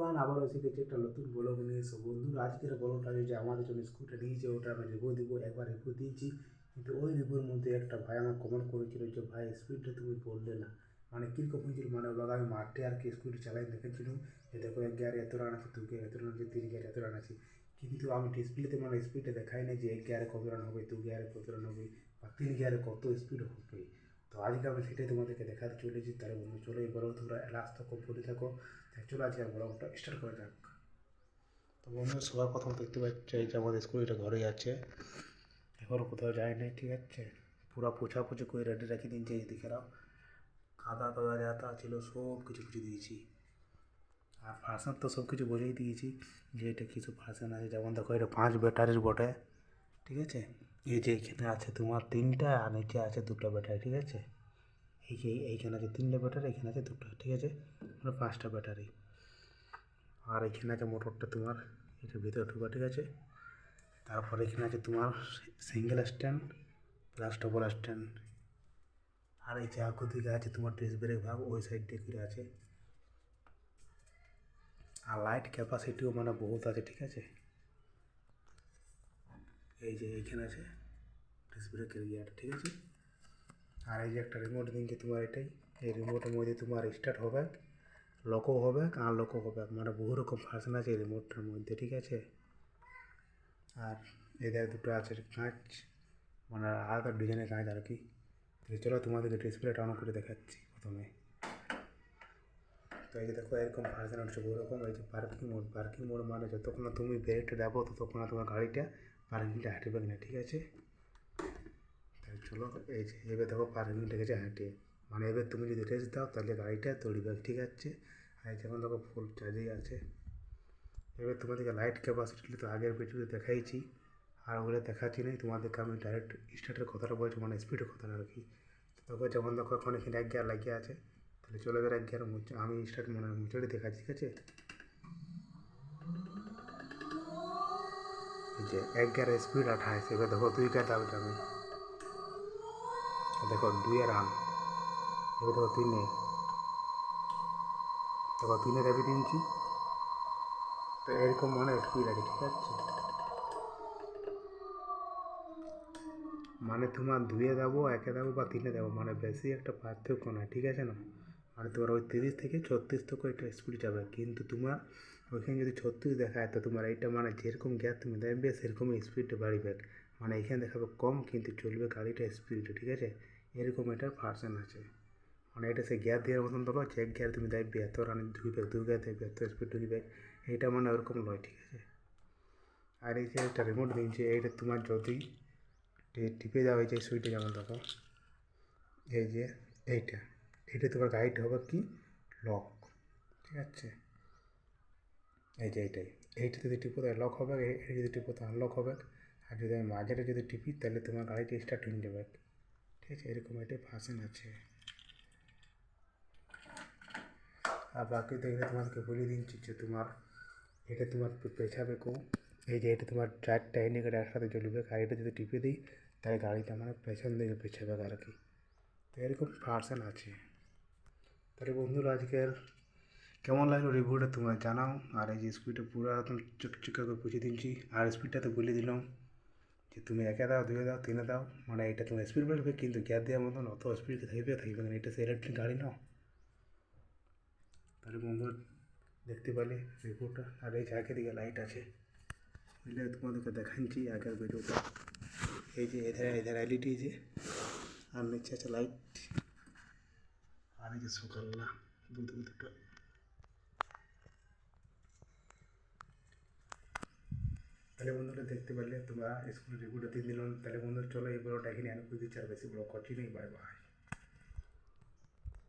Everyone, আবার এসে গেছে একটা নতুন ব্লগ নিয়ে। সব বন্ধুরা, আজকের ব্লগটা যে আমাদের জন্য স্কুলটা দিয়েছে ওটা আমি রিভিউ দিব। একবার রিভিউ দিয়েছি, কিন্তু ওই রিভিউর মধ্যে একটা ভাই আমার কমেন্ট করেছিল যে ভাই স্পিডটা তুমি বললে না, মানে কীরকম হয়েছিল। মানে ওগুলো আমি মাঠে আর কি স্কুটি চালাই দেখেছিলাম যে দেখো এক গিয়ারে এত রান আছে, দু গিয়ারে এত রান আছে, তিন গিয়ারে এত রান আছে, কিন্তু আমি ডিসপ্লেতে মানে স্পিডটা দেখাই না যে এক গিয়ারে কত রান হবে, দু গিয়ারে কত রান হবে, বা তিন গিয়ারে কত স্পিড হবে। তো আজকে আমি সেটাই তোমাদেরকে দেখাতে চলেছি। তাহলে বন্ধু চলো এই ব্লগ তোমরা লাস্ট তক পড়ে থাকো। চলো আজকে ব্লগটা স্টার্ট করা যাক। তো বন্ধু, সবার প্রথম দেখতে পাচ্ছি যে আমাদের স্কুলটা ঘরে আছে, এখনও কোথাও যায় নাই। ঠিক আছে, পুরো পোছাপুছি করে রেডি রাখি দিয়েছি। এই দেখে নাও, খাতা টাদা যা ছিল সব কিছু কিছু দিয়েছি। আর ভার্সন তো সব কিছু বলেই দিয়েছি যে এটা কিছু ভার্সন আছে। যেমন দেখো, এটা 5 ব্যাটারির বটে। ঠিক আছে, এই যে এখানে আছে তোমার 3টা, আর নিচে আছে 2টা ব্যাটারি। ঠিক আছে, এইখানে আছে 3টা ব্যাটারি, এখানে আছে 2টা। ঠিক আছে, মানে 5টা ব্যাটারি। আর এখানে আছে মোটরটা তোমার এটার ভিতরে ঢোকা। ঠিক আছে, তারপরে এখানে আছে তোমার single stand plus double stand. আর এই যে আগে দিকে আছে তোমার ডিস্ক ব্রেক ভাগ, ওই সাইড দিয়ে করে আছে। আর লাইট ক্যাপাসিটিও মানে বহুত আছে। ঠিক আছে, এই যে এইখানে আছে ডিস্ক ব্রেকের গিয়ারটা। ঠিক আছে, আর এই যে একটা রিমোট দিনকে তোমার এটাই, এই রিমোটের মধ্যে তোমার স্টার্ট হবে, লকও হবে, আনলকও হবে, মানে বহু রকম ফাংশন আছে এই রিমোটটার মধ্যে। ঠিক আছে, আর এদের দুটো আছে কাঁচ, মানে আলাদা ডিজাইনের কাঁচ আর কি। চলো তোমাদেরকে ডিসপ্লেটা অন করে দেখাচ্ছি প্রথমে। তো এই যে দেখো, এরকম ভার্সন হচ্ছে বহু রকম। এই যে পার্কিং মোড, পার্কিং মোড মানে যতক্ষণ না তুমি ব্রেকটা দেবো ততক্ষণ না তোমার গাড়িটা পার্কিংটা হাঁটবে না। ঠিক আছে, তাই চলো এই যে এবার দেখো পার্কিংটা গেছে হাঁটে, মানে এবার তুমি যদি রেস্ট দাও তাহলে গাড়িটা দৌড়বে। ঠিক আছে, আর যেমন দেখো ফুল চার্জেই আছে। এবার তোমাদেরকে লাইট ক্যাপাসিটি তো আগের ভিডিওতে দেখাইছি, আর ওগুলো দেখাচ্ছি না তোমাদেরকে। আমি ডাইরেক্ট স্টার্টের কথাটা বলছি, মানে স্পিডের কথাটা আর কি। দেখো যেমন দেখো এখন এখানে 1 গিয়ার লাগিয়ে আছে, তাহলে চলে এবার 1 গিয়ার আমি স্টার্ট মানে মুচড়ে দেখাচ্ছি। ঠিক আছে, এই যে 1 গিয়ারের স্পিড 28। এবার দেখো 2 গিয়ার দাবি যাবে, দেখো 2 এর রান। এবার দেখো 3-এ, দেখো 3-এ দাবি দিয়েছি। তো এরকম মানে স্পিড আছে। ঠিক আছে, মানে তোমার 2-এ দেবো, 1-এ দেবো বা 3-এ দেবো, মানে বেশি একটা পার্থক্য না। ঠিক আছে না, মানে তোমার ওই 30 থেকে 36 তক একটা স্পিড যাবে, কিন্তু তোমার ওইখানে যদি 36 দেখায় তো তোমার এইটা মানে যেরকম গ্যাপ তুমি দেবে সেরকমই স্পিডটা বাড়বে। মানে এখানে দেখাবে কম কিন্তু চলবে গাড়িটা স্পিডে। ঠিক আছে, এরকম এটার ভার্সন আছে। মানে এটা সে গিয়ার দেওয়ার মতন দেবো, যে 1 গিয়ার তুমি দেখবে এত রান ঢুকবে, 2 গিয়ার দেখবে এত স্পিড ঢুকবে, এইটা মানে ওরকম নয়। ঠিক আছে, আর এই যে একটা রিমোট দিয়েছে, এইটা তোমার যদি টিপে যাও এই যে সুইচটা, যেমন দেখো এই যে এইটা, এইটা তোমার গাইড হবে কি লক। ঠিক আছে, এই যে এইটা যদি টিপো তাহলে লক হবে, এটা যদি টিপো তাহলে আনলক হবে। আর যদি আমি মাঝেটা যদি টিপি তাহলে তোমার গাড়িটা স্টার্ট হয়ে যাবে। ঠিক আছে, এরকম এটাই ভার্সন আছে। আর বাকি তো এটা তোমাদেরকে বলে দিচ্ছি যে তোমার এটা তোমার পেছাবে কেউ, এই যে এটা তোমার 4টা ইন্ডিকেটার একসাথে জ্বলবে। গাড়িটা যদি টিপে দিই তাই গাড়িটা মানে পেছন দিকে পেছাবে আর কি। তো এরকম ভার্সন আছে। তাহলে বন্ধুরা, আজকের কেমন লাগলো রিভিউটা তোমরা জানাও। আর এই যে স্পিডটা পুরো একদম চকচকে করে পুষে দিচ্ছি, আর স্পিডটা তো বলে দিলাম যে তুমি 1-এ দাও, 2-এ দাও, 3-এ দাও, মানে এটা তোমার স্পিড বাড়বে, কিন্তু গিয়ার দেওয়ার মতন অত স্পিড থাকবে না, এটা সে ইলেকট্রিক গাড়ি না। তাহলে বন্ধু দেখতে পেলে রিভিউটা। আর এই জায়গার দিকে লাইট আছে, বুঝলে তোমাদেরকে দেখাচ্ছি আগের ভিডিওটা। এই যে এধারে এলইডি যে, আর নিচে আছে লাইট, আর এই যে সকালবেলা দুটো। তাহলে বন্ধুরা দেখতে পারলে তোমরা স্কুলের রিভিউটা 3 দিন। তাহলে বন্ধুরা চলো এই ব্লগটা এখানে আমি করে দিচ্ছি, আর বেশি ব্লগ করছি নেই। Bye bye.